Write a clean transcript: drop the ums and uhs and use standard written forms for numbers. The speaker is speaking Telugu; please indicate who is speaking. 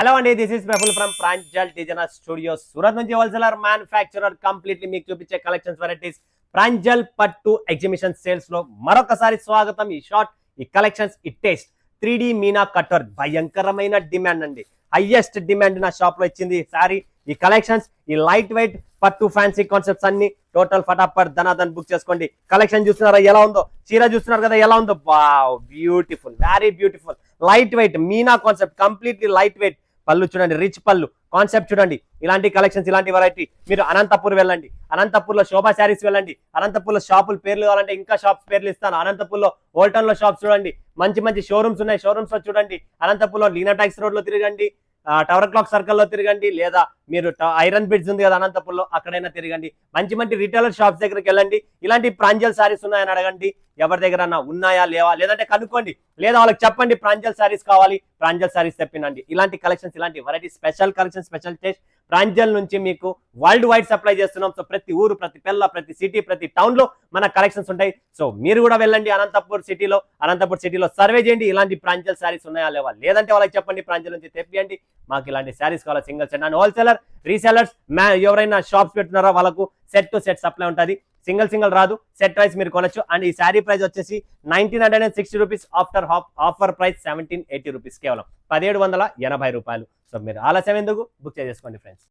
Speaker 1: హలో అండి, this is Praful from Pranjal designer studio Surat నుంచి హోల్సేలర్ మ్యానుఫ్యాక్చరర్ కంప్లీట్లీ మీకు చూపించే కలెక్షన్స్ వెరైటీస్ ప్రాంజల్ పట్టు ఎగ్జిబిషన్ సేల్స్ లో మరొకసారి స్వాగతం. ఈ షార్ట్, ఈ కలెక్షన్స్, ఈ టేస్ట్ 3D మీనా కటర్ భయంకరమైన డిమాండ్ అండి, హైయెస్ట్ డిమాండ్ నా షాప్ లో ఇచ్చింది సారీ. ఈ కలెక్షన్స్, ఈ లైట్ వెయిట్ పట్టు ఫ్యాన్సీ కాన్సెప్ట్స్ అన్ని టోటల్ ఫటాఫట్ ధనాధన్ బుక్ చేసుకోండి. కలెక్షన్ చూస్తున్నారా ఎలా ఉందో, చీర చూస్తున్నారు కదా ఎలా ఉందో, wow beautiful, very beautiful light weight Meena concept, completely light weight. పళ్ళు చూడండి, రిచ్ పళ్ళు కాన్సెప్ట్ చూడండి. ఇలాంటి కలెక్షన్స్, ఇలాంటి వెరైటీ మీరు అనంతపూర్ వెళ్ళండి, అనంతపూర్ లో శోభా శారీస్ వెళ్ళండి. అనంతపూర్ లో షాపుల పేర్లు కావాలంటే ఇంకా షాప్స్ పేర్లు ఇస్తాను. అనంతపూర్ లో ఓల్టన్ లో షాప్స్ చూడండి, మంచి మంచి షోరూమ్స్ ఉన్నాయి, షోరూమ్స్ లో చూడండి. అనంతపూర్ లో లీనా టాక్స్ రోడ్ లో తిరగండి, టవర్ క్లాక్ సర్కిల్ లో తిరగండి, లేదా మీరు ఐరన్ బిడ్స్ ఉంది కదా అనంతపూర్ లో, అక్కడైనా తిరగండి. మంచి మంచి రిటైలర్ షాప్స్ దగ్గరికి వెళ్ళండి. ఇలాంటి ప్రాంజల్ సారీస్ ఉన్నాయని అడగండి, ఎవరి దగ్గర ఉన్నాయా లేవా లేదంటే కనుక్కోండి, లేదా వాళ్ళకి చెప్పండి ప్రాంజల్ సారీస్ కావాలి, ప్రాంజల్ సారీస్ తెప్పినండి. ఇలాంటి కలెక్షన్స్, ఇలాంటి variety special collection, special taste Pranjal నుంచి మీకు వరల్డ్ వైడ్ సప్లై చేస్తున్నాం. సో ప్రతి ఊరు, ప్రతి పిల్ల, ప్రతి సిటీ, ప్రతి టౌన్ లో మన కలెక్షన్స్ ఉంటాయి. సో మీరు కూడా వెళ్ళండి అనంతపూర్ సిటీలో సర్వే చేయండి, ఇలాంటి ప్రాంజల్ సారీస్ ఉన్నాయా లేవా, లేదంటే వాళ్ళకి చెప్పండి ప్రాంజల్ నుంచి తెప్పియండి. మాకు ఇలాంటి సారీస్ కావాలి, single set and wholesaler resellers ఎవరైనా షాప్స్ పెడుతున్నారో వాళ్ళకు సెట్ టు సెట్ సప్లై ఉంటుంది. సింగిల్ రాదు, సెట్ ప్రైస్ మీరు కొనొచ్చు. అండ్ ఈ శారీ ప్రైస్ వచ్చేసి 1960 rupees, after offer price 1780 rupees, కేవలం 1780 రూపాయలు. సో మీరు ఆలస్యం ఎందుకు, బుక్ చేసుకోండి ఫ్రెండ్స్.